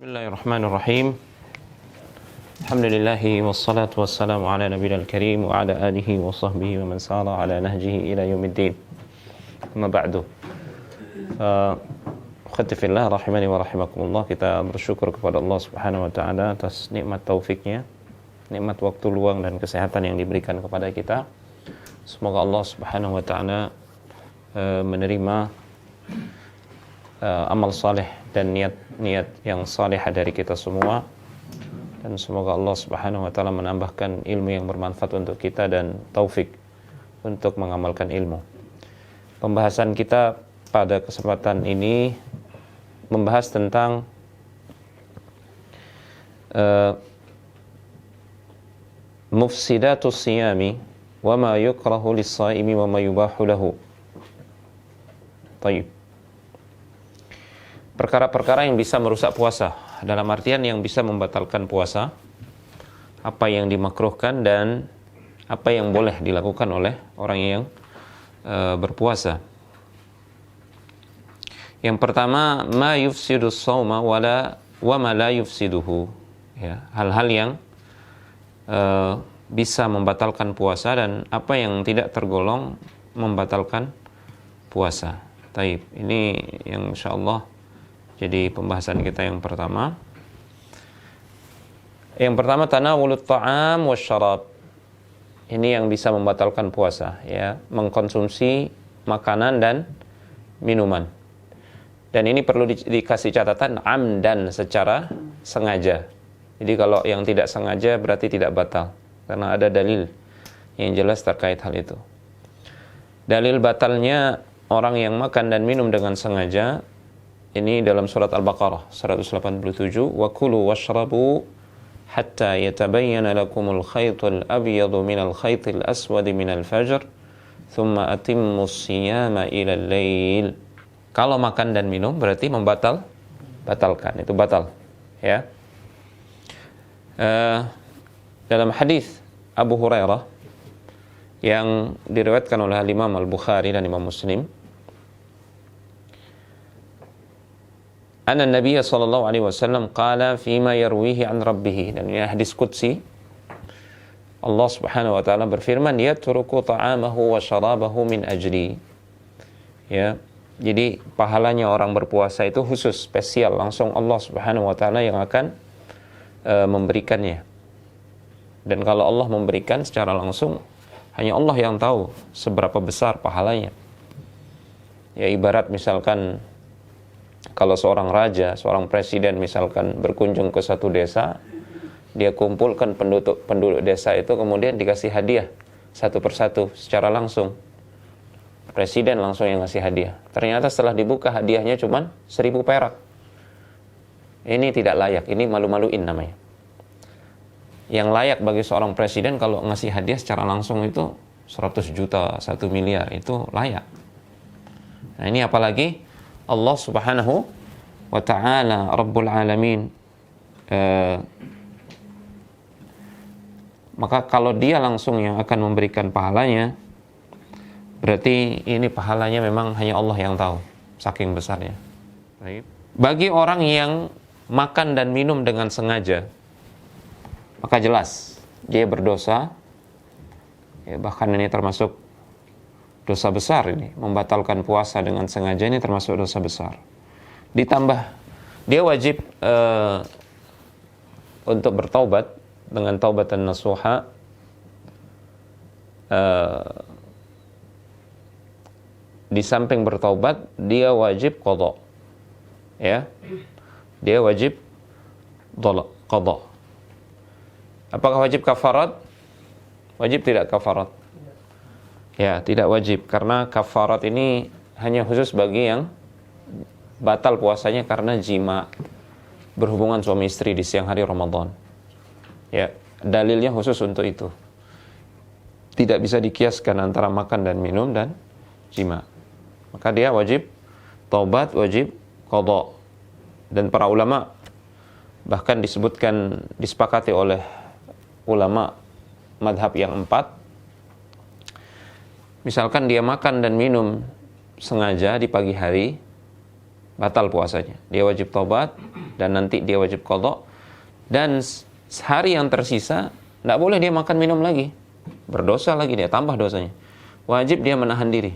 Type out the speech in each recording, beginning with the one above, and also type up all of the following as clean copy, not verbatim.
Bismillahirrahmanirrahim. Alhamdulillahi wassalatu wassalamu ala nabiyil karim wa ala alihi wa sahbihi wa man sara ala nahjihi ila yaumiddin. Amma ba'du. Akhwati fillah rahimani wa rahimakumullah, kita bersyukur kepada Allah Subhanahu wa taala atas nikmat taufiknya, nikmat waktu luang dan kesehatan yang diberikan kepada kita. Semoga Allah Subhanahu wa taala menerima amal saleh dan niat yang saleh dari kita semua, dan semoga Allah Subhanahu wa taala menambahkan ilmu yang bermanfaat untuk kita dan taufik untuk mengamalkan ilmu. Pembahasan kita pada kesempatan ini membahas tentang mufsidatus siyami wa ma yukrahu lis-shaimi wa ma yubahu lahu. Baik. Perkara-perkara yang bisa merusak puasa, dalam artian yang bisa membatalkan puasa, apa yang dimakruhkan dan apa yang boleh dilakukan oleh orang yang berpuasa. Yang pertama, ma yufsidus shauma wa ma la yufsiduhu. Ya, hal-hal yang bisa membatalkan puasa dan apa yang tidak tergolong membatalkan puasa. Taib. Ini yang insyaallah jadi pembahasan kita yang pertama. Yang pertama, tanawulut ta'am wasyarab. Ini yang bisa membatalkan puasa, ya, mengkonsumsi makanan dan minuman. Dan ini perlu dikasih catatan, amdan, secara sengaja. Jadi kalau yang tidak sengaja berarti tidak batal, karena ada dalil yang jelas terkait hal itu. Dalil batalnya orang yang makan dan minum dengan sengaja ini dalam surat Al-Baqarah 187, wa kulu washrabu hatta yatabayyana lakumul khaytul abyadu minal khaytil aswadi minal fajr thumma atimmus siyama ilal lail. Kalau makan dan minum berarti batalkan, itu batal, ya. Dalam hadis Abu Hurairah yang diriwayatkan oleh Imam Al-Bukhari dan Imam Muslim, anna Nabi sallallahu alaihi wasallam qala fima yarwihi an rabbih, dan ini hadis qudsi. Allah Subhanahu wa taala berfirman, yatruku ta'amahu wa syarabahu min ajli. Ya, jadi pahalanya orang berpuasa itu khusus, spesial, langsung Allah Subhanahu wa taala yang akan memberikannya. Dan kalau Allah memberikan secara langsung, hanya Allah yang tahu seberapa besar pahalanya. Ya, ibarat misalkan kalau seorang raja, seorang presiden misalkan berkunjung ke satu desa, dia kumpulkan penduduk desa itu, kemudian dikasih hadiah satu persatu secara langsung. Presiden langsung yang ngasih hadiah. Ternyata setelah dibuka hadiahnya cuma 1.000 perak. Ini tidak layak, ini malu-maluin namanya. Yang layak bagi seorang presiden kalau ngasih hadiah secara langsung itu 100 juta, 1 miliar, itu layak. Nah, ini apalagi Allah Subhanahu wa ta'ala Rabbul Alamin. Maka kalau dia langsung yang akan memberikan pahalanya, berarti ini pahalanya memang hanya Allah yang tahu, saking besarnya. Bagi orang yang makan dan minum dengan sengaja, maka jelas dia berdosa, ya, bahkan ini termasuk dosa besar. Ini membatalkan puasa dengan sengaja, ini termasuk dosa besar. Ditambah dia wajib untuk bertaubat dengan taubatan nasuha. Di samping bertaubat, dia wajib qadha. Ya, dia wajib qadha. Apakah wajib kafarat? Wajib tidak kafarat? Ya, tidak wajib, karena kafarat ini hanya khusus bagi yang batal puasanya karena jima, berhubungan suami istri di siang hari Ramadan. Ya, dalilnya khusus untuk itu. Tidak bisa dikiaskan antara makan dan minum dan jima. Maka dia wajib taubat, wajib qadha. Dan para ulama bahkan disepakati oleh ulama madhab yang 4, misalkan dia makan dan minum sengaja di pagi hari, batal puasanya. Dia wajib taubat dan nanti dia wajib qadha. Dan hari yang tersisa tidak boleh dia makan minum lagi. Berdosa lagi dia, tambah dosanya. Wajib dia menahan diri.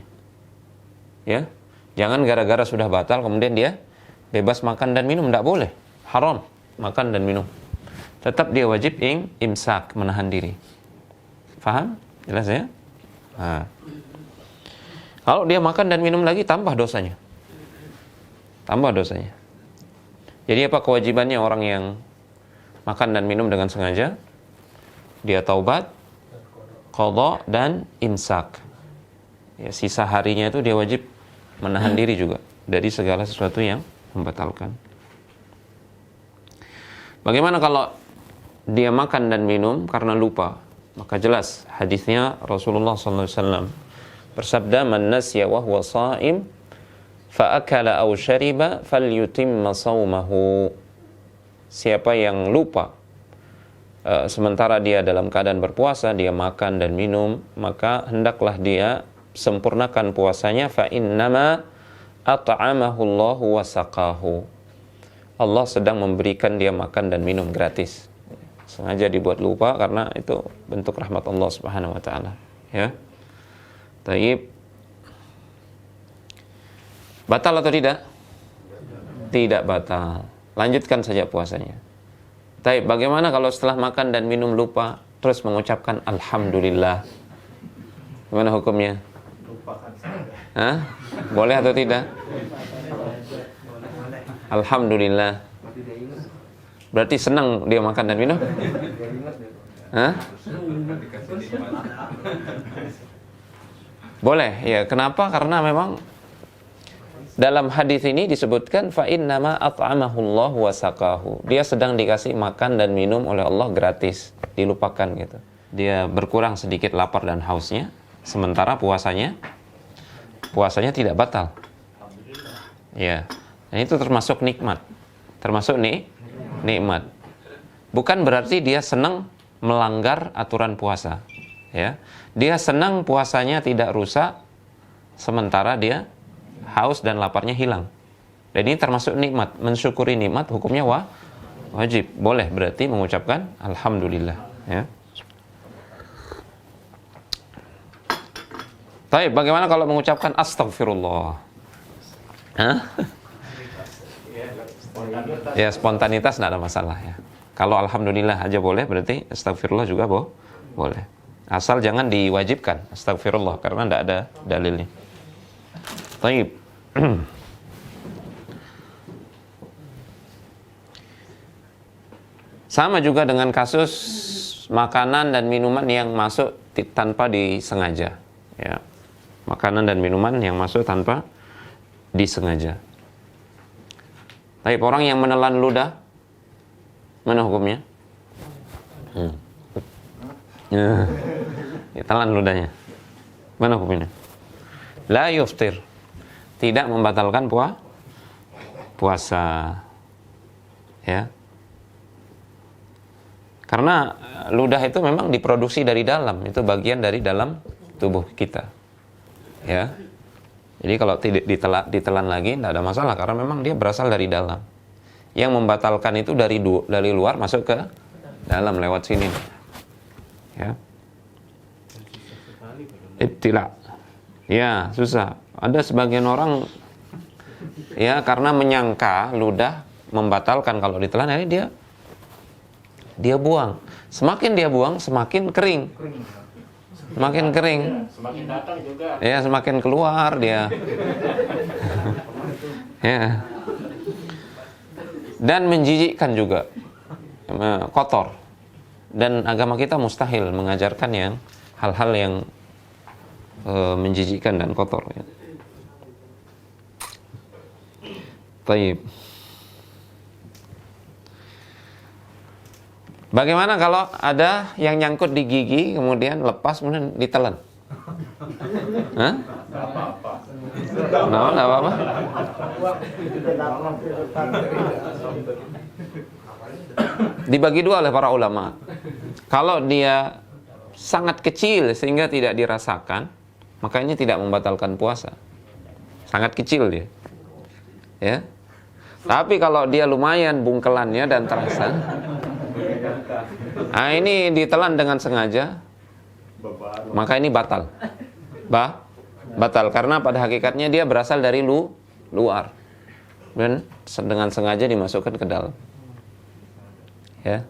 Ya. Jangan gara-gara sudah batal kemudian dia bebas makan dan minum, tidak boleh. Haram makan dan minum. Tetap dia wajib imsak, menahan diri. Faham? Jelas ya? Nah. Kalau dia makan dan minum lagi, tambah dosanya. Tambah dosanya. Jadi apa kewajibannya orang yang makan dan minum dengan sengaja? Dia taubat, qadha dan imsak. Ya, sisa harinya itu dia wajib menahan diri juga dari segala sesuatu yang membatalkan. Bagaimana kalau dia makan dan minum karena lupa? Maka jelas hadisnya Rasulullah SAW bersabda, "Man nasiya wa huwa sha'im fa akala aw shariba falyutimma shaumahu." Siapa yang lupa sementara dia dalam keadaan berpuasa, dia makan dan minum, maka hendaklah dia sempurnakan puasanya. Fa innama at'amahu Allahu wa saqahu. Allah sedang memberikan dia makan dan minum gratis. Sengaja dibuat lupa karena itu bentuk rahmat Allah Subhanahu wa taala, ya. Taib. Batal atau tidak? Tidak batal. Lanjutkan saja puasanya. Taib, bagaimana kalau setelah makan dan minum lupa terus mengucapkan alhamdulillah? Gimana hukumnya? Hah? Boleh atau tidak? Alhamdulillah. Berarti senang dia makan dan minum? Hah? Boleh, ya. Kenapa? Karena memang dalam hadis ini disebutkan fa innama at'amahu Allah wa saqahu. Dia sedang dikasih makan dan minum oleh Allah gratis, dilupakan gitu. Dia berkurang sedikit lapar dan hausnya, sementara puasanya tidak batal. Ya. Dan itu termasuk nikmat. Termasuk nikmat. Bukan berarti dia senang melanggar aturan puasa, ya. Dia senang puasanya tidak rusak sementara dia haus dan laparnya hilang. Dan ini termasuk nikmat. Mensyukuri nikmat hukumnya wajib. Boleh berarti mengucapkan alhamdulillah, ya. Baik, bagaimana kalau mengucapkan astagfirullah? Hah? Ya, spontanitas tidak ada masalah, ya. Kalau alhamdulillah aja boleh, berarti astagfirullah juga boleh. Asal jangan diwajibkan astagfirullah karena tidak ada dalilnya. Baik. Sama juga dengan kasus makanan dan minuman yang masuk tanpa disengaja, ya. Makanan dan minuman yang masuk tanpa disengaja. Tapi orang yang menelan ludah, mana hukumnya? Ya, telan ludahnya. Mana hukumnya? La yuftir. Tidak membatalkan puasa. Ya. Karena ludah itu memang diproduksi dari dalam, itu bagian dari dalam tubuh kita. Ya. Jadi kalau tidak ditelan lagi tidak ada masalah karena memang dia berasal dari dalam. Yang membatalkan itu dari luar masuk ke dalam lewat sini. Ya. Ibtila. Ya, susah. Ada sebagian orang ya karena menyangka ludah membatalkan kalau ditelan, jadi dia buang. Semakin dia buang semakin kering. Semakin kering. Semakin datang juga. Ya, semakin keluar dia. Ya. Dan menjijikkan juga. Kotor. Dan agama kita mustahil mengajarkan yang hal-hal yang menjijikkan dan kotor, ya. Baik. Bagaimana kalau ada yang nyangkut di gigi kemudian lepas kemudian ditelan? Hah? Enggak apa-apa. Dibagi dua oleh para ulama. Kalau dia sangat kecil sehingga tidak dirasakan, maka ini tidak membatalkan puasa. Sangat kecil dia. Ya. Tapi kalau dia lumayan bungkelannya dan terasa, nah ini ditelan dengan sengaja, maka ini batal. Batal karena pada hakikatnya dia berasal dari luar dan dengan sengaja dimasukkan ke dalam. Ya.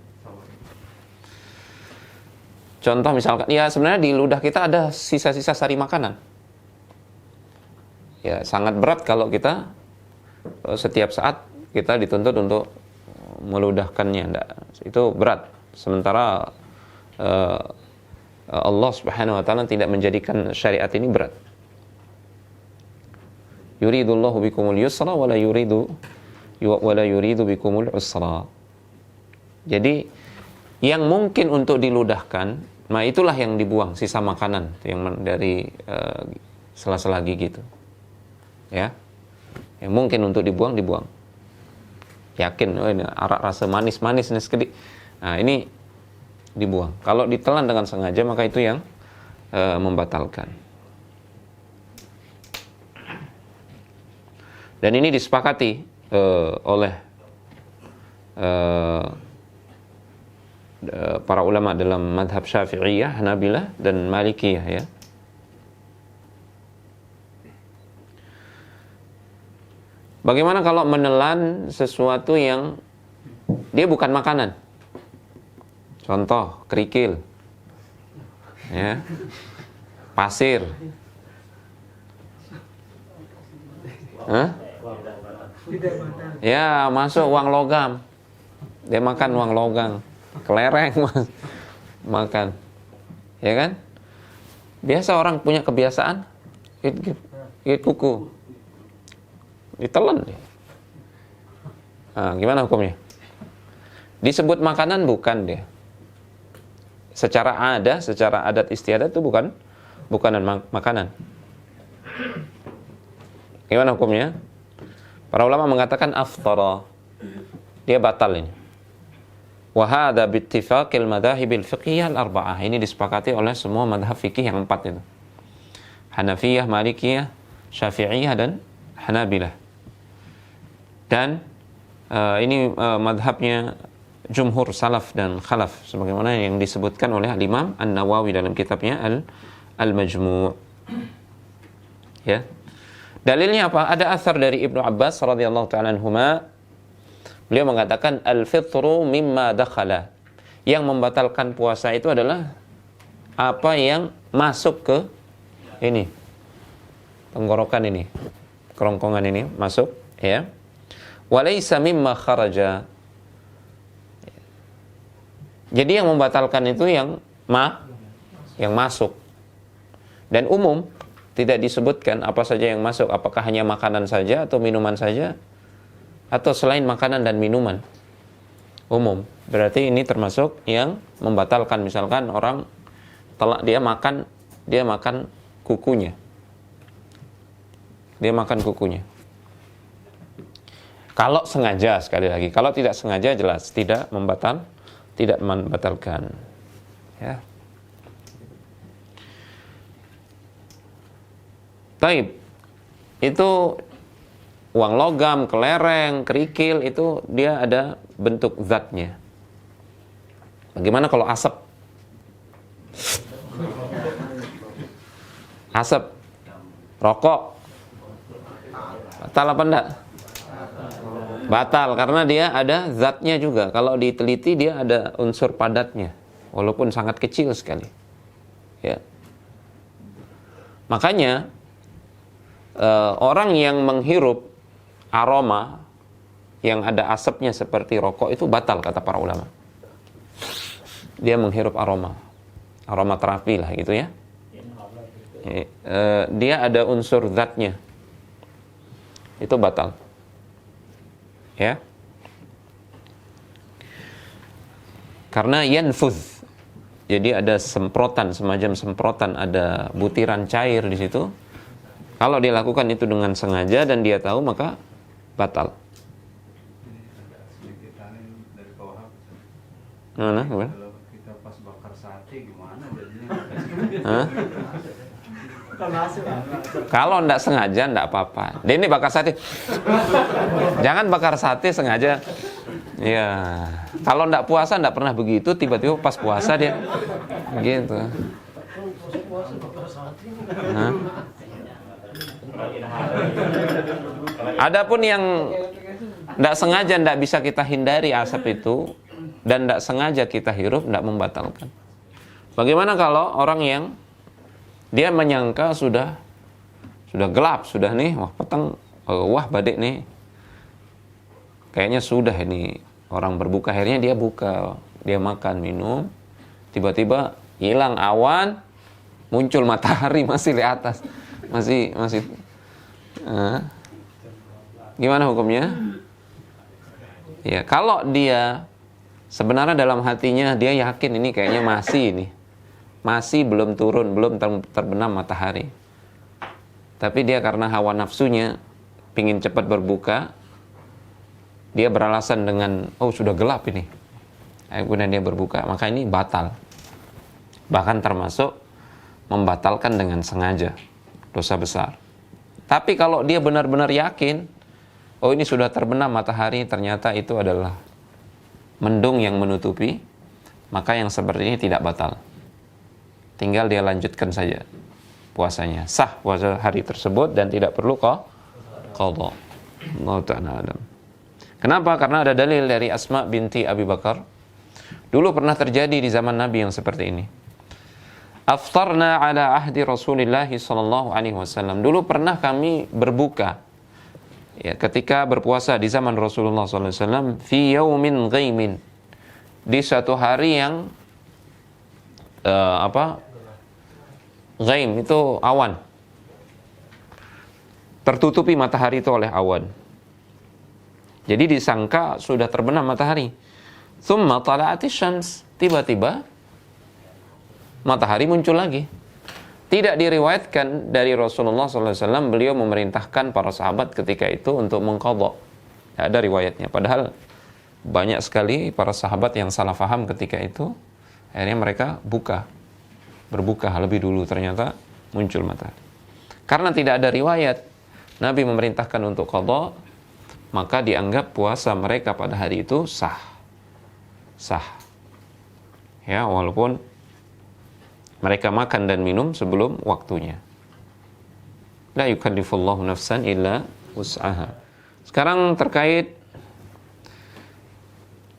Contoh misalkan, ya sebenarnya di ludah kita ada sisa-sisa sari makanan. Ya sangat berat kalau kita setiap saat kita dituntut untuk meludahkannya. Itu berat. Sementara Allah Subhanahu wa taala tidak menjadikan syariat ini berat. Yuridullahu bikumul yusra wala yuridu bikumul usra. Jadi yang mungkin untuk diludahkan, nah itulah yang dibuang, sisa makanan yang dari sela-sela gigi itu. Ya. Yang mungkin untuk dibuang. Yakin, oh ini arak rasa manis-manis nih sekedik. Nah, ini dibuang. Kalau ditelan dengan sengaja maka itu yang membatalkan. Dan ini disepakati oleh para ulama dalam madhab Syafi'iyah, Hanabilah dan Malikiyah ya. Bagaimana kalau menelan sesuatu yang dia bukan makanan? Contoh, kerikil. Ya. Pasir. Hah? Ya, masuk uang logam. Dia makan uang logam. Kelereng makan. Ya kan? Biasa orang punya kebiasaan gigit kuku. Ditelan dia. Nah, gimana hukumnya? Disebut makanan bukan dia. Secara adat istiadat itu bukan makanan. Gimana hukumnya? Para ulama mengatakan aftara. Dia batal ini. Wa hadza bi ittifaqil madhahibil fiqhiyyah al-arba'ah. Ini disepakati oleh semua madhab fikih yang 4 itu. Hanafiyah, Malikiyah, Syafi'iyah dan Hanabilah. Dan ini madhabnya jumhur salaf dan khalaf sebagaimana yang disebutkan oleh Al-Imam An-Nawawi dalam kitabnya Al-Majmu'. Ya. Dalilnya apa? Ada asar dari Ibnu Abbas radhiyallahu ta'ala anhuma. Beliau mengatakan al-fitru mimma dakhala. Yang membatalkan puasa itu adalah apa yang masuk ke ini. Tenggorokan ini. Kerongkongan ini masuk, ya. Walaysa mimma kharaja. Jadi yang membatalkan itu yang masuk. Dan umum, tidak disebutkan apa saja yang masuk, apakah hanya makanan saja atau minuman saja atau selain makanan dan minuman. Umum. Berarti ini termasuk yang membatalkan. Misalkan orang dia makan kukunya. Dia makan kukunya. Kalau sengaja, sekali lagi, kalau tidak sengaja jelas tidak membatalkan. Ya. Taib. Itu uang logam, kelereng, kerikil itu dia ada bentuk zatnya. Bagaimana kalau asap? Asap, rokok, batal apa enggak? Batal karena dia ada zatnya juga. Kalau diteliti dia ada unsur padatnya, walaupun sangat kecil sekali. Ya. Makanya orang yang menghirup aroma yang ada asapnya seperti rokok itu batal kata para ulama. Dia menghirup aroma terapi lah gitu ya. Dia ada unsur zatnya, itu batal. Ya. Karena yanfuz. Jadi ada semprotan, semacam semprotan, ada butiran cair di situ. Kalau dia lakukan itu dengan sengaja dan dia tahu maka batal. Gimana? Kalau kita pas bakar sate gimana jadinya? Kalau ndak sengaja ndak apa-apa. Dia ini bakar sate. Jangan bakar sate sengaja. Ya, kalau ndak puasa ndak pernah begitu, tiba-tiba pas puasa dia gitu. Nah. Adapun yang ndak sengaja ndak bisa kita hindari asap itu dan ndak sengaja kita hirup, ndak membatalkan. Bagaimana kalau orang yang dia menyangka sudah gelap, sudah nih, wah petang, wah badai nih. Kayaknya sudah ini orang berbuka, akhirnya dia buka, dia makan, minum, tiba-tiba hilang awan, muncul matahari masih di atas. Masih gimana hukumnya? Ya, kalau dia sebenarnya dalam hatinya dia yakin ini kayaknya masih belum turun, belum terbenam matahari. Tapi dia karena hawa nafsunya pingin cepat berbuka, dia beralasan dengan sudah gelap ini, kemudian dia berbuka, maka ini batal. Bahkan termasuk membatalkan dengan sengaja, dosa besar. Tapi kalau dia benar-benar yakin, ini sudah terbenam matahari, ternyata itu adalah mendung yang menutupi, maka yang seperti ini tidak batal. Tinggal dia lanjutkan saja puasanya, sah puasa hari tersebut dan tidak perlu qadha. Allah Ta'ala alam. Kenapa? Karena ada dalil dari Asma binti Abi Bakar. Dulu pernah terjadi di zaman Nabi yang seperti ini. Aftarna ala ahdi Rasulillah sallallahu alaihi wasallam. Dulu pernah kami berbuka, ya, ketika berpuasa di zaman Rasulullah sallallahu alaihi wasallam, fi yaumin ghaimin, di suatu hari yang ghaim itu awan, tertutupi matahari itu oleh awan. Jadi disangka sudah terbenam matahari. Tsumma tala'atis syams, tiba-tiba matahari muncul lagi. Tidak diriwayatkan dari Rasulullah SAW beliau memerintahkan para sahabat ketika itu untuk mengqadha. Tidak ada riwayatnya. Padahal banyak sekali para sahabat yang salah faham ketika itu. Akhirnya mereka berbuka lebih dulu, ternyata muncul matahari. Karena tidak ada riwayat Nabi memerintahkan untuk qadha, maka dianggap puasa mereka pada hari itu sah. Ya, walaupun mereka makan dan minum sebelum waktunya. La yukallifullahu nafsan illa wus'aha. Sekarang terkait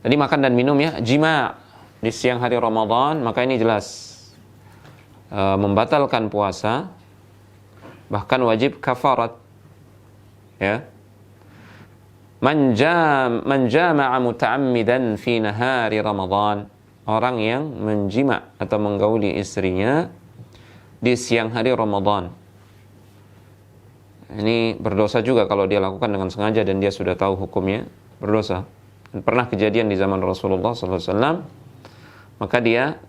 tadi makan dan minum, ya, jima' di siang hari Ramadan, maka ini jelas membatalkan puasa, bahkan wajib kafarat, ya. Man jama'a muta'ammidan fi nahari Ramadan, orang yang menjima' atau menggauli istrinya di siang hari Ramadan. Ini berdosa juga kalau dia lakukan dengan sengaja dan dia sudah tahu hukumnya, berdosa. Dan pernah kejadian di zaman Rasulullah SAW, maka dia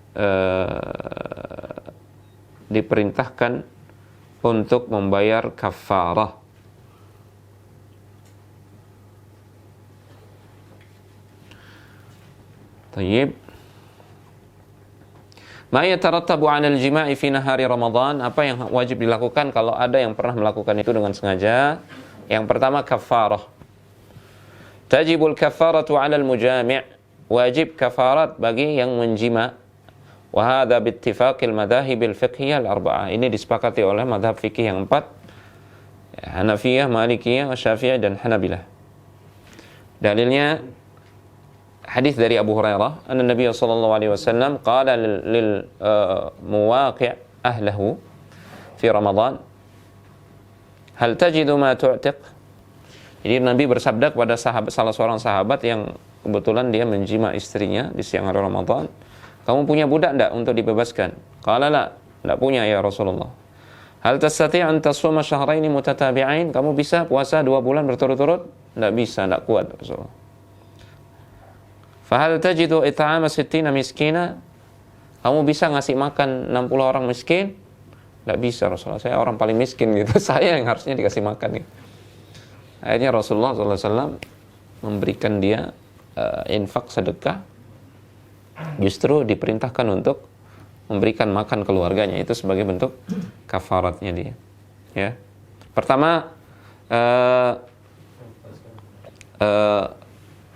diperintahkan untuk membayar kafarah. Tayyib. Ma yatarattabu 'ala al-jima'i fi nahari Ramadan, apa yang wajib dilakukan kalau ada yang pernah melakukan itu dengan sengaja? Yang pertama, kafarah. Tajibul kafaratu 'ala al-mujami', wajib kafarat bagi yang menjima'. Wa hadha bi ittifaqil madahib al-fiqhiyah al-arba'ah. Ini disepakati oleh mazhab fikih yang 4, Hanafiyah, Malikiyah, Syafi'iyah dan Hanabilah. Dalilnya hadis dari Abu Hurairah, anna Nabi sallallahu alaihi wasallam qala lil muwaqi' ahlihi fi Ramadan, hal tajidu ma tu'tiq. Jadi Nabi bersabda kepada salah seorang sahabat yang kebetulan dia menjima istrinya di siang hari Ramadan, kamu punya budak enggak untuk dibebaskan? Qala la, enggak punya ya Rasulullah. Hal tastati' an tasuma syahraini mutatabi'ain, kamu bisa puasa 2 bulan berturut-turut? Enggak bisa, enggak kuat Rasulullah. Fahal tajidu it'ama 60 miskina, kamu bisa ngasih makan 60 orang miskin? Enggak bisa Rasulullah, saya orang paling miskin gitu. Saya yang harusnya dikasih makan gitu. Akhirnya Rasulullah SAW memberikan dia infak sedekah, justru diperintahkan untuk memberikan makan keluarganya, itu sebagai bentuk kafaratnya dia. Ya. Pertama,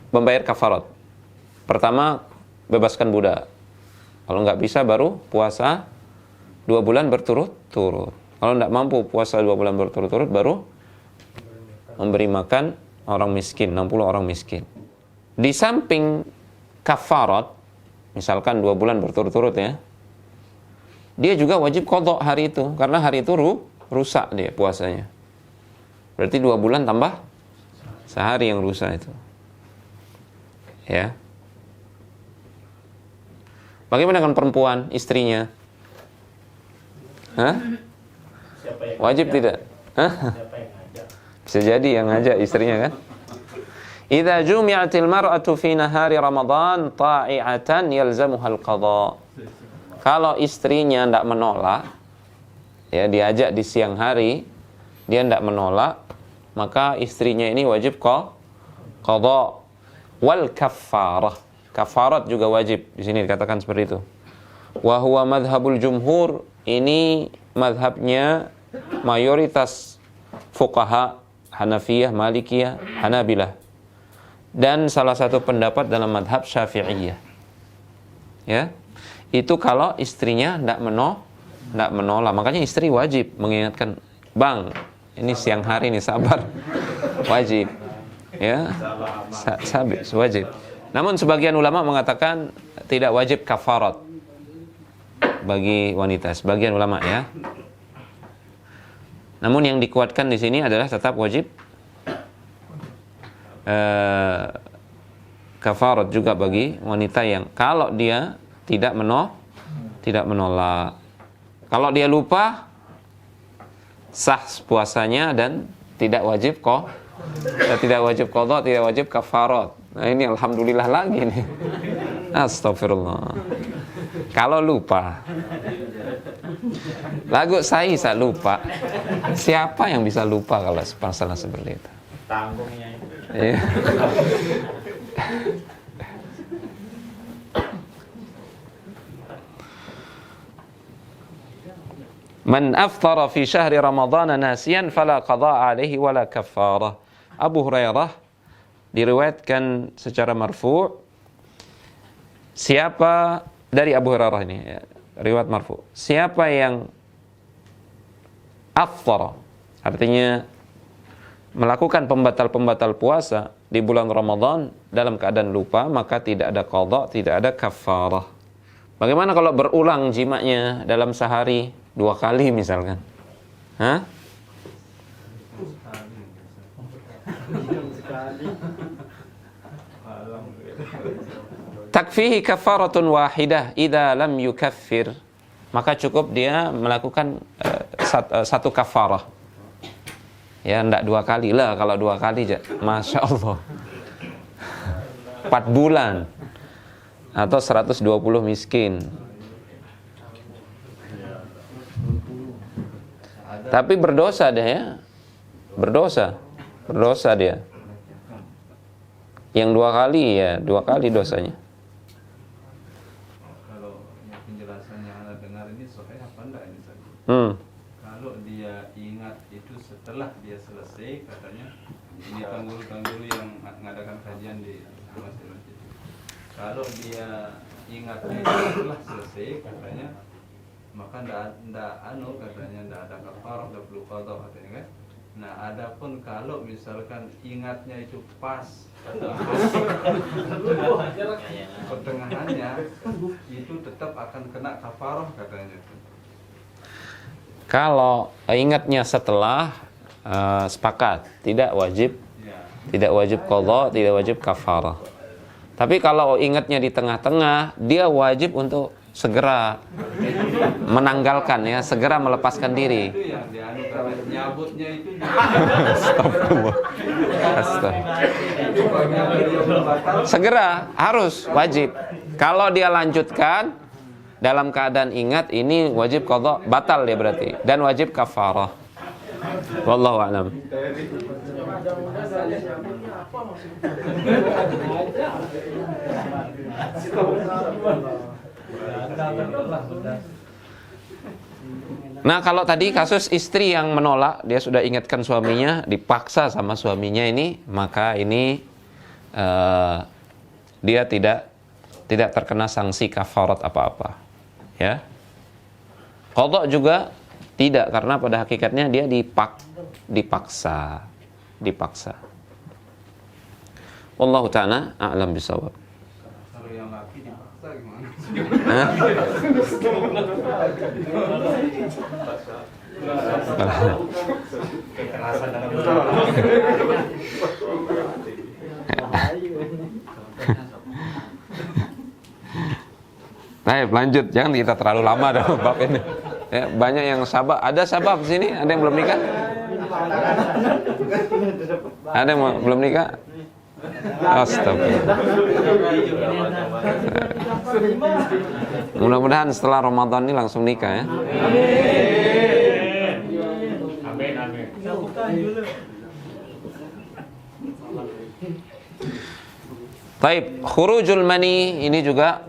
membayar kafarat. Pertama, bebaskan budak. Kalau nggak bisa baru puasa 2 bulan berturut-turut. Kalau nggak mampu puasa 2 bulan berturut-turut, baru memberi makan orang miskin, 60 orang miskin. Di samping kafarat, misalkan 2 bulan berturut-turut ya, dia juga wajib qadha hari itu, karena hari itu rusak dia puasanya. Berarti 2 bulan tambah sehari yang rusak itu. Ya. Bagaimana dengan perempuan, istrinya? Hah? Wajib tidak? Hah? Bisa jadi yang ngajak istrinya kan? Idza jumi'atil mar'atu fi nahari Ramadan ta'i'atan yalzamuhal qadha. Kalau istrinya tidak menolak, ya diajak di siang hari, dia tidak menolak, maka istrinya ini wajib qadha. Wal kaffarah. Kafarat juga wajib. Di sini dikatakan seperti itu. Wa huwa madhabul jumhur. Ini madhabnya mayoritas fuqaha Hanafiyah, Malikiyah, Hanabilah. Dan salah satu pendapat dalam madhab Syafi'iyah. Ya. Itu kalau istrinya tidak menolak. Makanya istri wajib mengingatkan, "Bang, ini siang hari nih, sabar." Wajib. Ya, wajib. Namun sebagian ulama mengatakan tidak wajib kafarat bagi wanita. Sebagian ulama ya. Namun yang dikuatkan di sini adalah tetap wajib kafarat juga bagi wanita yang kalau dia tidak menolak. Kalau dia lupa, sah puasanya dan tidak wajib tidak wajib qadha, tidak wajib kafarat. Nah ini alhamdulillah lagi nih. Astagfirullah. Kalau lupa, lagu saya lupa. Siapa yang bisa lupa kalau masalah seperti itu? Tanggungnya itu. Iya. Man aftara fi syahri Ramadhan nasiyan fala qadha alaihi wala kafarah. Abu Hurairah diriwayatkan secara marfu', siapa dari Abu Hurairah ini ya, riwayat marfu', siapa yang aftara, artinya melakukan pembatal-pembatal puasa di bulan Ramadan dalam keadaan lupa, maka tidak ada qadha, tidak ada kafarah. Bagaimana kalau berulang jimaknya dalam sehari 2 kali misalkan? Hah? Takfihi kafaratun wahidah idza lam yukaffir. Maka cukup dia melakukan satu kafarah. Ya, enggak 2 kali lah. Kalau 2 kali, Masya Allah 4 bulan atau 120 miskin. Tapi berdosa dia ya. Berdosa dia. Yang 2 kali ya 2 kali dosanya. Kalau yang penjelasan yang Anda dengar ini sahih apa enggak ini saja? Kalau dia ingat itu setelah dia selesai, katanya ini tanggul-tanggul yang mengadakan kajian di masjid-masjid. Kalau dia ingatnya itu setelah selesai, katanya maka ndak katanya ndak ada kafarah, ndak perlu qadha katanya kan. Nah, adapun kalau misalkan ingatnya itu pas pertengahannya, itu tetap akan kena kafarah katanya. Kalau ingatnya setelah sepakat, tidak wajib qadha, tidak wajib kafarah. Tapi kalau ingatnya di tengah-tengah, dia wajib untuk segera menanggalkan ya, segera melepaskan diri. Itu yang nyabutnya itu. Astagfirullah. Segera harus wajib. Kalau dia lanjutkan dalam keadaan ingat, ini wajib qadha, batal dia berarti, dan wajib kafarah. Wallahu a'lam. Nah, kalau tadi kasus istri yang menolak, dia sudah ingatkan suaminya, dipaksa sama suaminya ini, maka ini dia tidak terkena sanksi kafarat apa-apa. Ya. Qadha juga tidak, karena pada hakikatnya dia dipaksa. Wallahu ta'ala a'lam bishawab. Kalau yang laki dipaksa gimana? Kekerasan dalam Baik, lanjut. Jangan kita terlalu lama dalam bab ini. Ya, banyak yang sabab. Ada sabab di sini? Ada yang belum nikah? Ada yang belum nikah? Astagfirullah. Mudah-mudahan setelah Ramadan ini langsung nikah ya. Amin. Taib, khurujul mani ini juga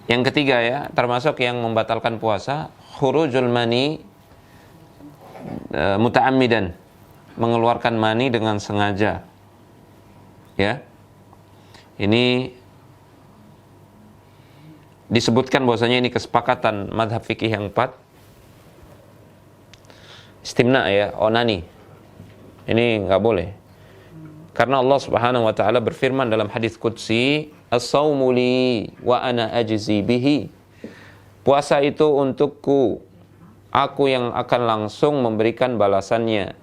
yang ketiga ya, termasuk yang membatalkan puasa. Khurujul mani muta'ammidan, mengeluarkan mani dengan sengaja. Ya. Ini disebutkan bahwasanya ini kesepakatan mazhab fikih yang 4. Istimna ya, onani. Ini enggak boleh. Karena Allah Subhanahu wa taala berfirman dalam hadis qudsi, "As-saumu li wa ana ajzi bihi." Puasa itu untukku, aku yang akan langsung memberikan balasannya.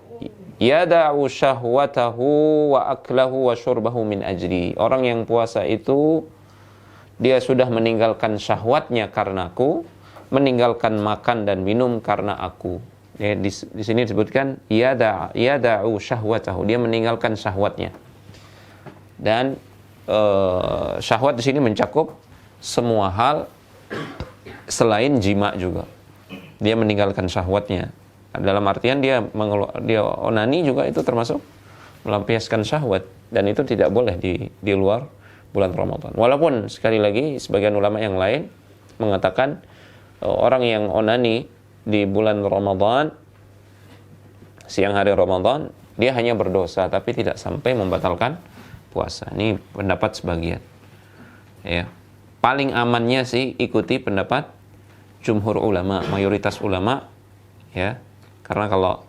Yada'u syahwatahu wa aklahu wa syurbahu min ajri. Orang yang puasa itu dia sudah meninggalkan syahwatnya karenaku, meninggalkan makan dan minum karena aku. Ya, di sini disebutkan yada'u syahwatahu, dia meninggalkan syahwatnya. Dan syahwat di sini mencakup semua hal selain jima juga. Dia meninggalkan syahwatnya. Dalam artian dia onani juga itu termasuk melampiaskan syahwat, dan itu tidak boleh di luar bulan Ramadan. Walaupun sekali lagi sebagian ulama yang lain mengatakan orang yang onani di bulan Ramadan, siang hari Ramadan, dia hanya berdosa tapi tidak sampai membatalkan puasa. Ini pendapat sebagian. Ya. Paling amannya sih ikuti pendapat jumhur ulama, mayoritas ulama, ya. Karena kalau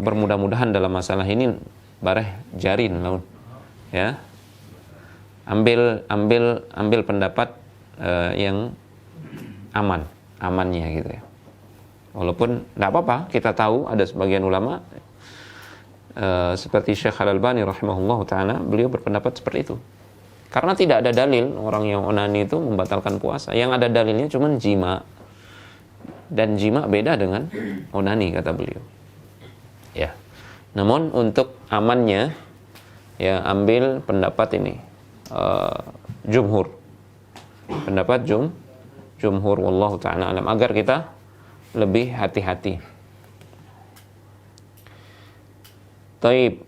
bermudah-mudahan dalam masalah ini bareh jarin laun. Ya. Ambil pendapat yang amannya gitu ya. Walaupun tidak apa-apa, kita tahu ada sebagian ulama seperti Syekh Al-Albani rahimahullah ta'ala, beliau berpendapat seperti itu. Karena tidak ada dalil orang yang onani itu membatalkan puasa. Yang ada dalilnya cuma jima. Dan jima beda dengan onani, kata beliau. Ya. Namun untuk amannya, ya ambil pendapat ini, jumhur. Pendapat jumhur wallahu ta'ala alam, agar kita lebih hati-hati. Taib.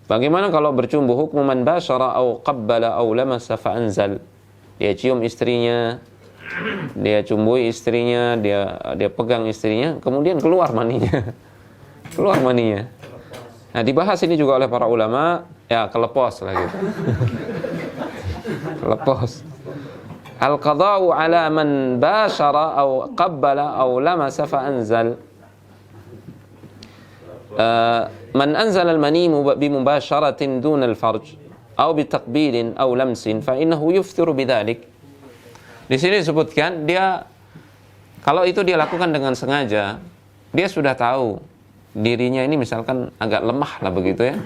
Bagaimana kalau bercumbu? Hukmu man basyara au qabbala au lamasa fa anzal. Dia cium istrinya, dia cumbui istrinya, dia pegang istrinya, kemudian keluar maninya. Keluar maninya. Nah, dibahas ini juga oleh para ulama, ya kelepos lah gitu. Kelepos. Al-qada'u ala man basyara au qabbala au lamasa fa anzal. Man anzala al-mani bimubasharatin duna al-farj au bitaqbilin au lamsin fa innahu yuftiru bidzalik. Di sini disebutkan dia, kalau itu dia lakukan dengan sengaja, dia sudah tahu dirinya ini misalkan agak lemah lah begitu ya.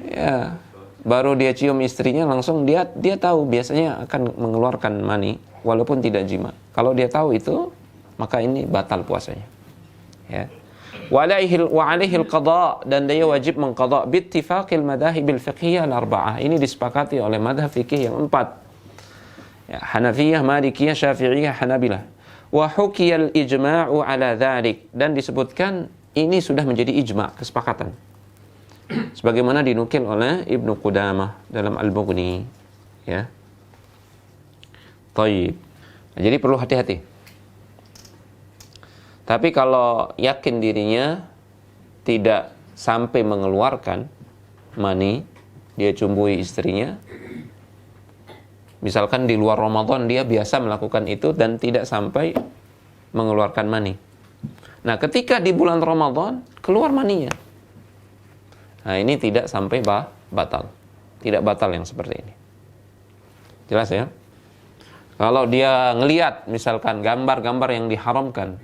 Ya, baru dia cium istrinya langsung dia tahu biasanya akan mengeluarkan mani walaupun tidak jima. Kalau dia tahu itu, maka ini batal puasanya. Ya. Wa alaihi al-qada, dan dia wajib mengqada bi ittifaqil madahib al-fiqhiyah al-arba'ah. Ini disepakati oleh madhab fikih yang 4. Ya, Hanafiyah, Malikiyah, Syafi'iyah, Hanabilah. Wa hukiyal ijma'u ala dzalik, dan disebutkan ini sudah menjadi ijma', kesepakatan. sebagaimana dinukil oleh Ibnu Qudamah dalam Al-Mughni, ya. Thayyib. Nah, jadi perlu hati-hati. Tapi kalau yakin dirinya tidak sampai mengeluarkan mani, dia cumbui istrinya, misalkan di luar Ramadan dia biasa melakukan itu dan tidak sampai mengeluarkan mani. Nah, ketika di bulan Ramadan keluar maninya, nah ini tidak sampai batal. Tidak batal yang seperti ini. Jelas ya? Kalau dia ngelihat misalkan gambar-gambar yang diharamkan,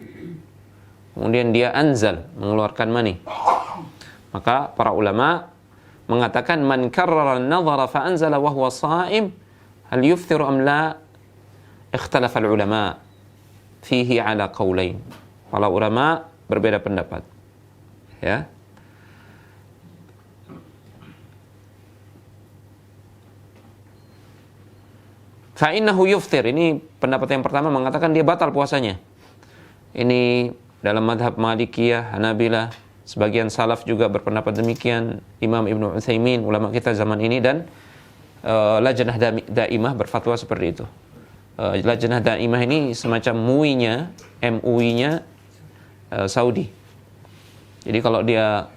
kemudian dia anzal, mengeluarkan mani, maka para ulama mengatakan man karrara an-nadhara fa anzala wa huwa sha'im hal yuftiru am la, ikhtalafa al-ulama fihi ala qaulain. Para ulama berbeda pendapat. Ya. Fa innahu yuftir. Ini pendapat yang pertama mengatakan dia batal puasanya. Ini dalam madhab Malikiyah, Hanabilah, sebagian salaf juga berpendapat demikian. Imam Ibnu Utsaimin, ulama kita zaman ini, dan Lajnah Daimah berfatwa seperti itu. Lajnah Daimah ini semacam MUI-nya Saudi. Jadi kalau dia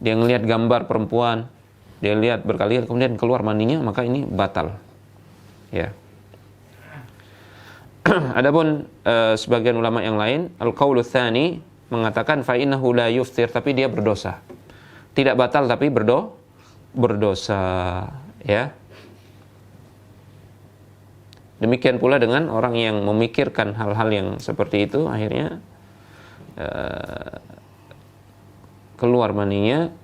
ngelihat gambar perempuan, dia lihat berkali-kali kemudian keluar maninya, maka ini batal. Ya. Adapun sebagian ulama yang lain, al-qaulu tsani, mengatakan fa innahu la yuftir, tapi dia berdosa. Tidak batal tapi berdosa, ya. Demikian pula dengan orang yang memikirkan hal-hal yang seperti itu, akhirnya keluar maninya.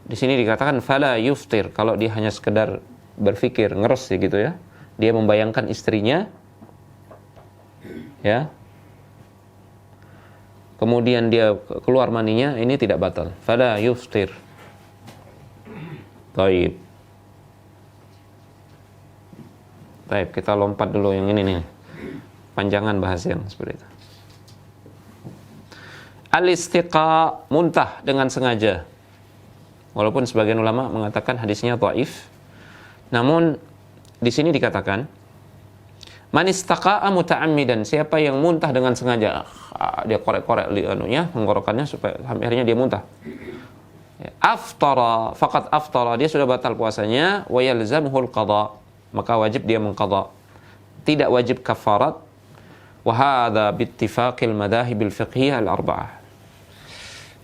Di sini dikatakan fala yuftir, kalau dia hanya sekedar berpikir ngeres gitu ya, dia membayangkan istrinya, ya, kemudian dia keluar maninya, ini tidak batal. Fala yuftir. Baik, kita lompat dulu yang ini nih, panjangan bahas yang seperti itu. Al-istiqa, muntah dengan sengaja. Walaupun sebagian ulama mengatakan hadisnya dhaif, namun di sini dikatakan man istaqa'a muta'ammidan, siapa yang muntah dengan sengaja, dia korek-korek tenggorokannya supaya akhirnya dia muntah. Aftara, faqad aftara, dia sudah batal puasanya, wa yalzamuhul qada, maka wajib dia mengqada. Tidak wajib kafarat. Wa hadza bittifaqil madhahibil fiqhiyah al-arba'ah.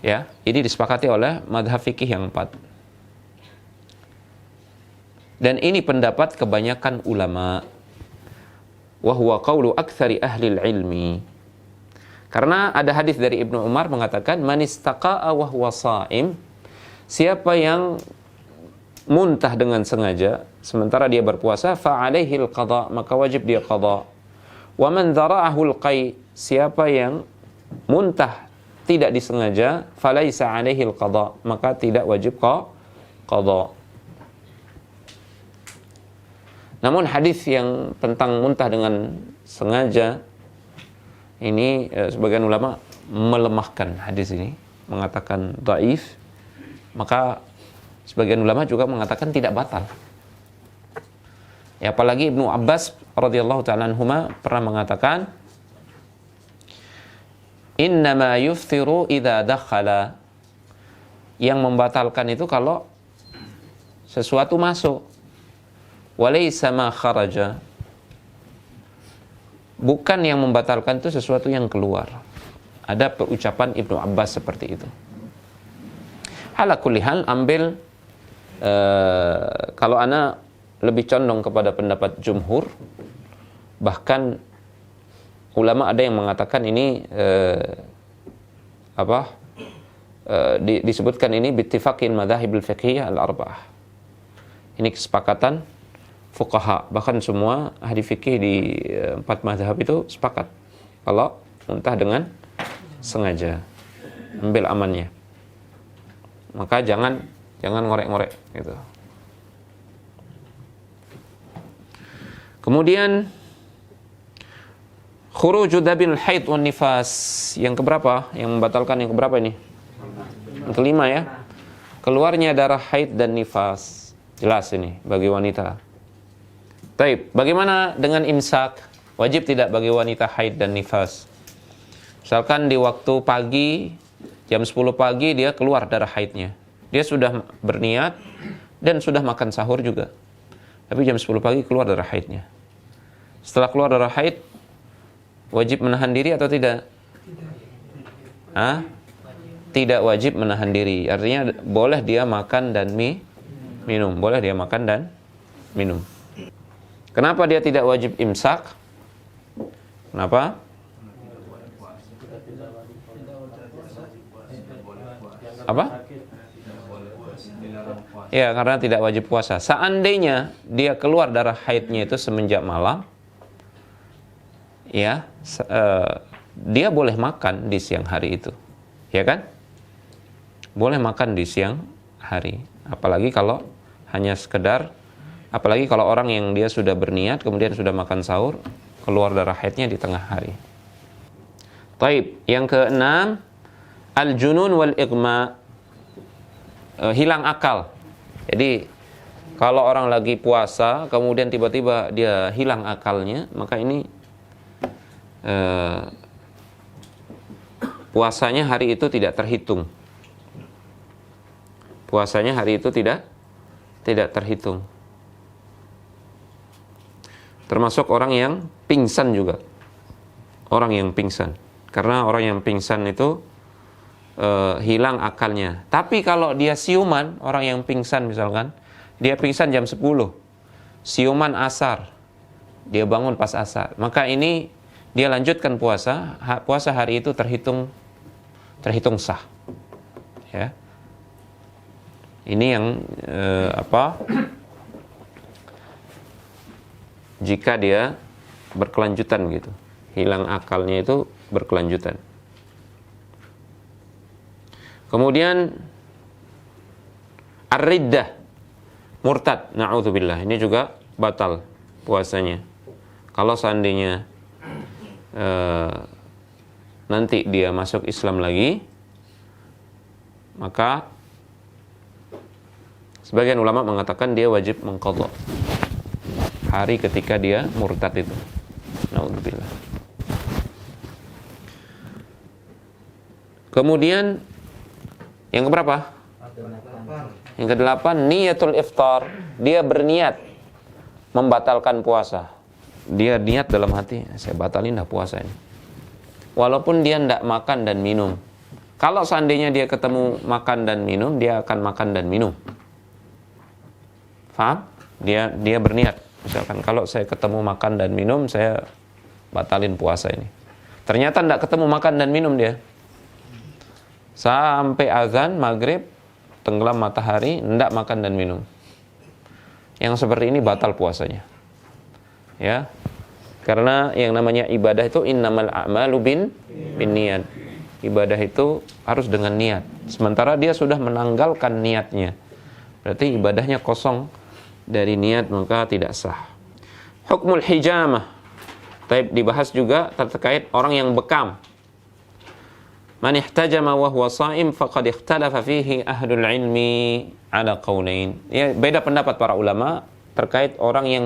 Ya, ini disepakati oleh madhab fikih yang 4. Dan ini pendapat kebanyakan ulama. Wa huwa qawlu aktsari ahli ilmi. Karena ada hadis dari Ibnu Umar mengatakan man istaqa'a wa huwa sha'im, siapa yang muntah dengan sengaja sementara dia berpuasa, fa alaihil qada, maka wajib dia qada. Wa man dhara'ahul qai, siapa yang muntah tidak disengaja, falaisa alaihil qada, maka tidak wajib qada. Namun hadis yang tentang muntah dengan sengaja ini sebagian ulama melemahkan hadis ini, mengatakan dhaif. Maka sebagian ulama juga mengatakan tidak batal. Ya, apalagi Ibnu Abbas radhiyallahu ta'ala anhuma pernah mengatakan innama yuftiru idza dakhala, yang membatalkan itu kalau sesuatu masuk, walaysa ma kharaja, bukan yang membatalkan itu sesuatu yang keluar. Ada perucapan Ibnu Abbas seperti itu. Ala kulli hal, ambil kalau ana lebih condong kepada pendapat jumhur, bahkan ulama ada yang mengatakan ini disebutkan ini bittifaqil madhahibil fiqhiyah al-arba'ah. Ini kesepakatan fuqaha, bahkan semua ahli fikih di 4 mazhab itu sepakat kalau muntah dengan sengaja, ambil amannya. Maka jangan ngorek-ngorek gitu. Kemudian khuruju dabil haid wan nifas, yang keberapa? Yang membatalkan yang keberapa ini? Yang kelima ya. keluarnya darah haid dan nifas. Jelas ini bagi wanita. Taib, bagaimana dengan imsak? Wajib tidak bagi wanita haid dan nifas? Misalkan di waktu pagi, jam 10 pagi dia keluar darah haidnya. Dia sudah berniat dan sudah makan sahur juga. Tapi jam 10 pagi keluar darah haidnya. Setelah keluar darah haid, wajib menahan diri atau tidak? Tidak wajib menahan diri. Artinya boleh dia makan dan minum. Boleh dia makan dan minum. Kenapa dia tidak wajib imsak? Kenapa? Apa? Ya, karena tidak wajib puasa. Seandainya dia keluar darah haidnya itu semenjak malam, ya, dia boleh makan di siang hari itu, ya kan? Boleh makan di siang hari. Apalagi kalau hanya sekedar, apalagi kalau orang yang dia sudah berniat kemudian sudah makan sahur, keluar darah haidnya di tengah hari. Taib, yang keenam, al-junun wal ighma, hilang akal. Jadi kalau orang lagi puasa kemudian tiba-tiba dia hilang akalnya, maka ini puasanya hari itu tidak terhitung. Puasanya hari itu tidak terhitung. Termasuk orang yang pingsan juga. Orang yang pingsan. Karena orang yang pingsan itu hilang akalnya. Tapi kalau dia siuman, orang yang pingsan misalkan, dia pingsan jam 10, siuman asar, dia bangun pas asar, maka ini dia lanjutkan puasa. Puasa hari itu terhitung sah. Ya. Ini yang jika dia berkelanjutan gitu, hilang akalnya itu berkelanjutan. Kemudian ar-riddah, murtad, na'udzubillah, ini juga batal puasanya. Kalau seandainya nanti dia masuk Islam lagi, maka sebagian ulama mengatakan dia wajib mengqadha hari ketika dia murtad itu. Na'udzubillah. Kemudian yang keberapa? Yang kedelapan, niyatul iftar. Dia berniat membatalkan puasa. Dia niat dalam hati, saya batalin dah puasa ini. Walaupun dia tidak makan dan minum. Kalau seandainya dia ketemu makan dan minum, dia akan makan dan minum. Faham? Dia berniat. Misalkan kalau saya ketemu makan dan minum, saya batalin puasa ini. Ternyata tidak ketemu makan dan minum dia. Sampai azan maghrib, tenggelam matahari, tidak makan dan minum. Yang seperti ini batal puasanya. Ya. Karena yang namanya ibadah itu innamal a'malu binniyat. Ibadah itu harus dengan niat. Sementara dia sudah menanggalkan niatnya, berarti ibadahnya kosong dari niat, maka tidak sah. Hukmul hijamah. Taib, dibahas juga terkait orang yang bekam. Man ihtajama wa huwa sha'im faqad ikhtalafa fihi ahlul ilmi ala qaulain. Ya, beda pendapat para ulama terkait orang yang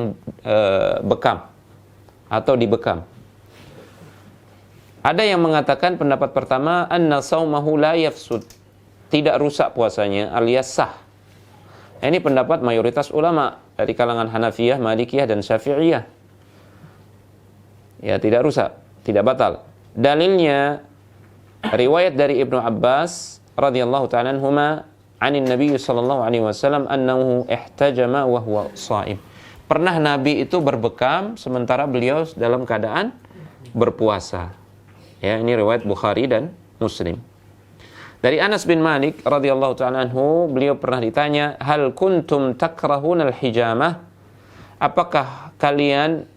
bekam atau dibekam. Ada yang mengatakan pendapat pertama, anna saumahu la yafsud, tidak rusak puasanya alias sah. Ini pendapat mayoritas ulama dari kalangan Hanafiyah, Malikiyah dan Syafi'iyah. Ya, tidak rusak, tidak batal. Dalilnya riwayat dari Ibnu Abbas radhiyallahu ta'ala anhuma anin Nabi sallallahu alaihi wasallam annahu ihtajama wa huwa sha'im. Pernah Nabi itu berbekam sementara beliau dalam keadaan berpuasa. Ya, ini riwayat Bukhari dan Muslim. Dari Anas bin Malik radhiyallahu ta'ala anhu, beliau pernah ditanya, "Hal kuntum takrahuna al-hijamah?" Apakah kalian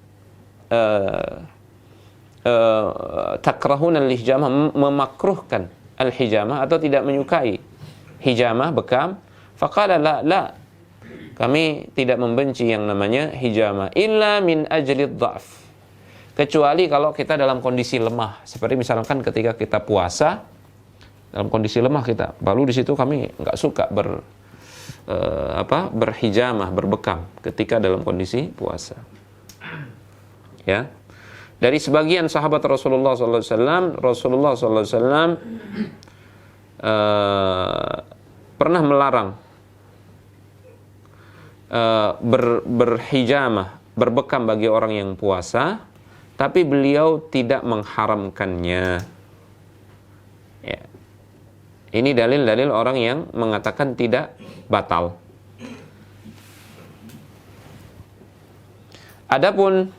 takrahuna al-hijamah, memakruhkan al-hijamah atau tidak menyukai hijamah, bekam? Faqala la. Kami tidak membenci yang namanya hijamah illa min ajli dha'f. Kecuali kalau kita dalam kondisi lemah, seperti misalkan ketika kita puasa dalam kondisi lemah kita. Lalu di situ kami nggak suka berhijamah, berbekam ketika dalam kondisi puasa. Ya. Dari sebagian sahabat Rasulullah SAW, Rasulullah SAW pernah melarang berhijamah, berbekam bagi orang yang puasa, tapi beliau tidak mengharamkannya. Ya. Ini dalil-dalil orang yang mengatakan tidak batal. Adapun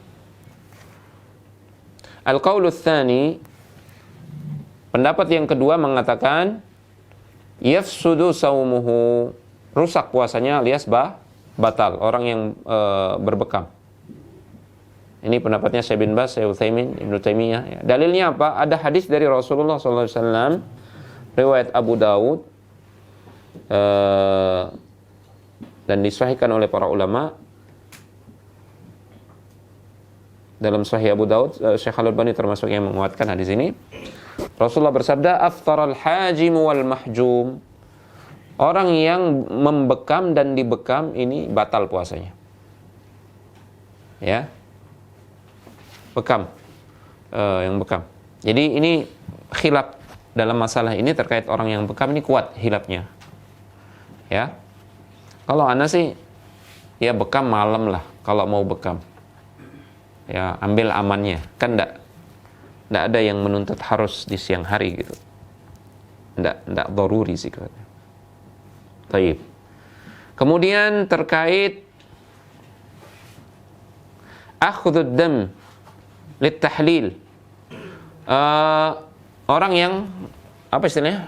al-qaulu tsani, pendapat yang kedua mengatakan yafsudu saumuhu, rusak puasanya alias batal orang yang berbekam. Ini pendapatnya Syekh bin Baz, Syekh Utsaimin, Ibnu Taimiyah. Ya. Dalilnya apa? Ada hadis dari Rasulullah SAW, riwayat Abu Daud, dan disahihkan oleh para ulama. Dalam Sahih Abu Daud, Syekh Al-Albani termasuk yang menguatkan hadis ini. Rasulullah bersabda, "Aftaral hajim wal mahjum." Orang yang membekam dan dibekam ini batal puasanya. Ya. Bekam. Yang bekam. Jadi ini khilaf dalam masalah ini terkait orang yang bekam ini kuat khilafnya. Ya. Kalau ana sih ya bekam malam lah kalau mau bekam. Ya, ambil amannya. Kan enggak ada yang menuntut harus di siang hari gitu. Enggak daruri sih katanya. Baik. Kemudian terkait akhdud dam litahlil. Orang yang apa istilahnya?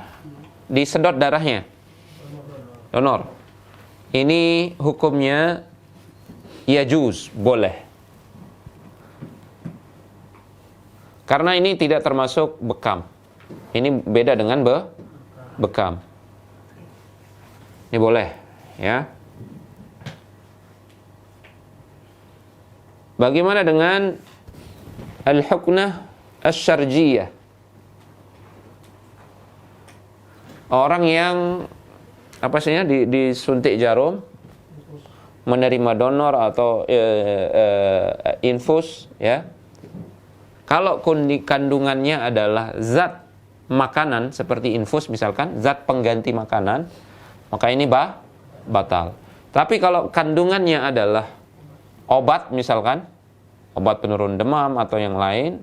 Disedot darahnya. Donor. Ini hukumnya yajuz, boleh. Karena ini tidak termasuk bekam. Ini beda dengan bekam. Ini boleh, ya. Bagaimana dengan al-huknah asy-syarjiyah? Orang yang apa sihnya disuntik jarum, menerima donor atau infus, ya. Kalau kandungannya adalah zat makanan seperti infus misalkan, zat pengganti makanan, maka ini batal. Tapi kalau kandungannya adalah obat misalkan, obat penurun demam atau yang lain,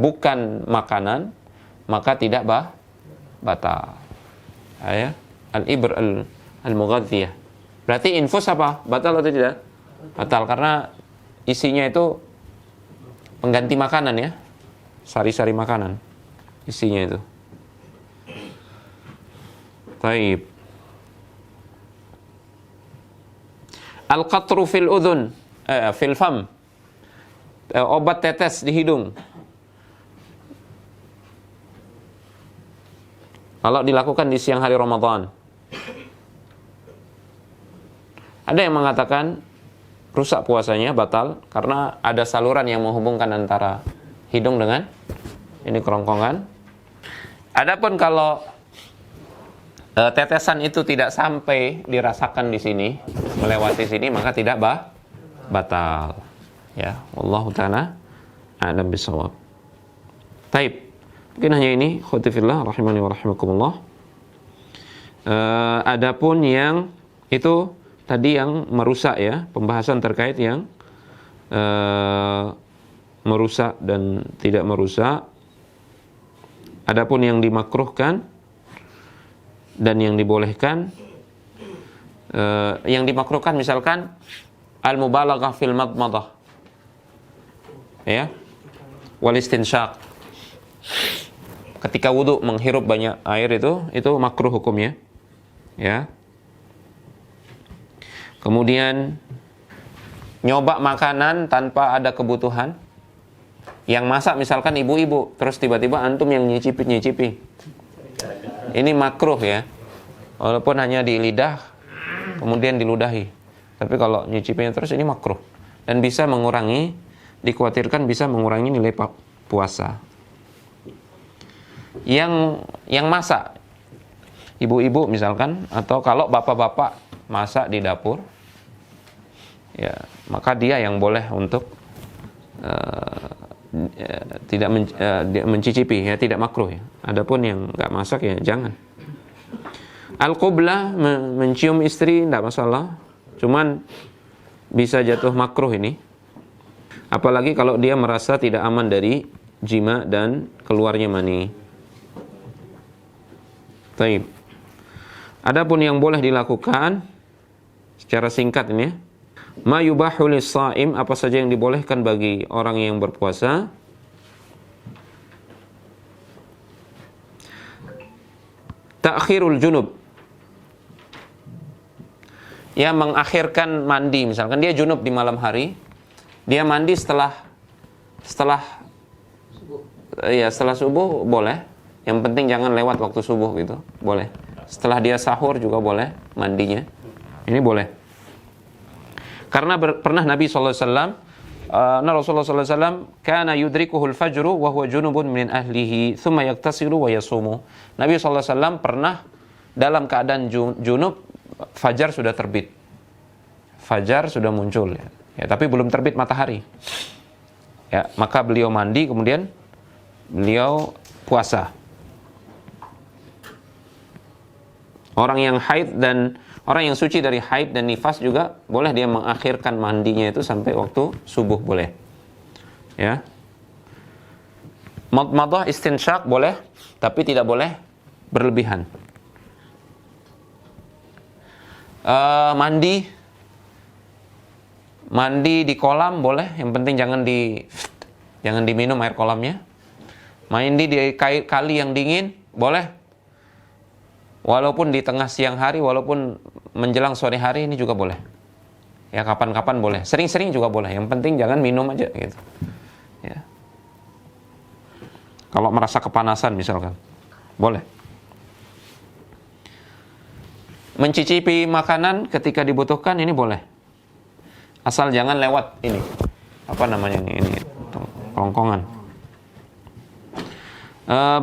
bukan makanan, maka tidak batal. Ya, al-ibr al-mughadziyah. Berarti infus apa? Batal atau tidak? Batal karena isinya itu pengganti makanan ya. Sari-sari makanan isinya itu. Baik. Al-qatru fil udhun, fil fam. Obat tetes di hidung. Kalau dilakukan di siang hari Ramadan. Ada yang mengatakan rusak puasanya, batal, karena ada saluran yang menghubungkan antara hidung dengan ini kerongkongan. Adapun kalau tetesan itu tidak sampai dirasakan di sini, melewati sini, maka tidak batal. Ya, wallahu ta'ala a'lam bishawab. Taib. Mungkin hanya ini, khotifillah rahimani wa rahimakumullah. Adapun yang itu tadi yang merusak ya, pembahasan terkait yang merusak dan tidak merusak. Adapun yang dimakruhkan dan yang dibolehkan, yang dimakruhkan misalkan al-mubalaghah fil madmadah, ya, wal istinsyaq. Ketika wudu menghirup banyak air itu makruh hukumnya, ya. Kemudian nyoba makanan tanpa ada kebutuhan. Yang masak misalkan ibu-ibu, terus tiba-tiba antum yang nyicipi. Ini makruh ya. Walaupun hanya di lidah, kemudian diludahi. Tapi kalau nyicipinya terus ini makruh. Dan bisa mengurangi, dikhawatirkan bisa mengurangi nilai puasa. Yang masak, ibu-ibu misalkan, atau kalau bapak-bapak masak di dapur, ya maka dia yang boleh untuk tidak mencicipi, ya tidak makruh ya. Adapun yang nggak masak ya jangan. Al-qublah, mencium istri tidak masalah, cuman bisa jatuh makruh ini, apalagi kalau dia merasa tidak aman dari jima dan keluarnya mani. Taib. Adapun yang boleh dilakukan secara singkat ini, ma yubahu lis-shaim, apa saja yang dibolehkan bagi orang yang berpuasa. Ta'khirul junub, ya mengakhirkan mandi. Misalkan dia junub di malam hari, dia mandi setelah subuh boleh. Yang penting jangan lewat waktu subuh gitu, boleh. Setelah dia sahur juga boleh mandinya. Ini boleh. Karena pernah Nabi sallallahu alaihi wasallam, Rasulullah sallallahu alaihi wasallam kana yudrikuhul fajru wa huwa junubun min ahlihi thumma yaktasilu wa yasumu. Nabi sallallahu alaihi wasallam pernah dalam keadaan junub, fajar sudah terbit. Fajar sudah muncul ya. Ya, tapi belum terbit matahari. Ya, maka beliau mandi kemudian beliau puasa. Orang yang haid dan orang yang suci dari haid dan nifas juga boleh dia mengakhirkan mandinya itu sampai waktu subuh boleh. Ya. Madmadah, istinsyaq boleh, tapi tidak boleh berlebihan. Mandi di kolam boleh, yang penting jangan diminum air kolamnya. Mandi di kali yang dingin boleh. Walaupun di tengah siang hari, walaupun menjelang sore hari, ini juga boleh. Ya, kapan-kapan boleh. Sering-sering juga boleh. Yang penting jangan minum aja gitu. Ya. Kalau merasa kepanasan misalkan, boleh. Mencicipi makanan ketika dibutuhkan ini boleh. Asal jangan lewat ini. Apa namanya ini kerongkongan.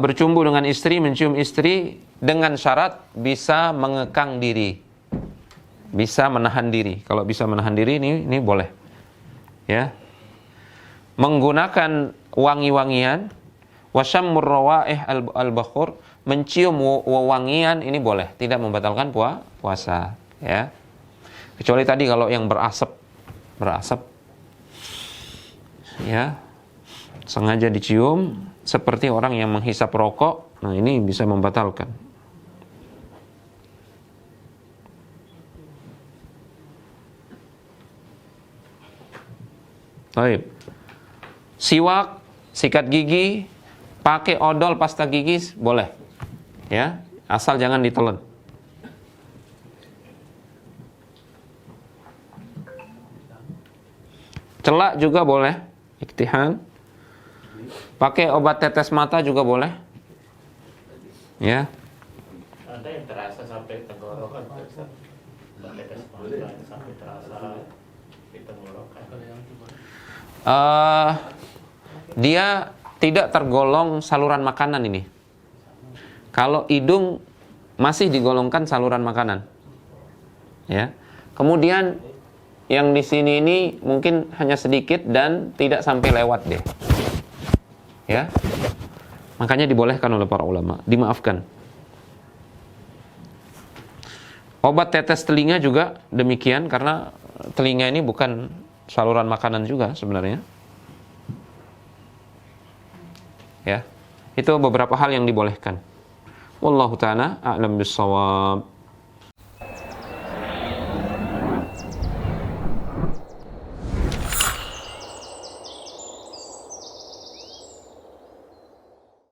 Bercumbu dengan istri, mencium istri dengan syarat bisa mengekang diri, bisa menahan diri. Kalau bisa menahan diri ini boleh. Ya. Menggunakan wangi-wangian, wasyammur rawaih al-bakhur, mencium wangian ini boleh, tidak membatalkan puasa, ya. Kecuali tadi kalau yang berasap, ya, sengaja dicium seperti orang yang menghisap rokok, nah ini bisa membatalkan. Baik. Siwak, sikat gigi, pakai odol pasta gigi boleh. Ya, asal jangan ditelan. Celak juga boleh, iktihan. Pakai obat tetes mata juga boleh. Ya. Ada yang terasa sampai tenggorokan, obat tetes mata sampai terasa di tenggorokan. Dia tidak tergolong saluran makanan ini. Kalau hidung masih digolongkan saluran makanan. Ya. Kemudian yang di sini ini mungkin hanya sedikit dan tidak sampai lewat deh. Ya. Makanya dibolehkan oleh para ulama, dimaafkan. Obat tetes telinga juga demikian, karena telinga ini bukan saluran makanan juga sebenarnya. Ya. Itu beberapa hal yang dibolehkan. Wallahu ta'ala a'lam bis-shawab.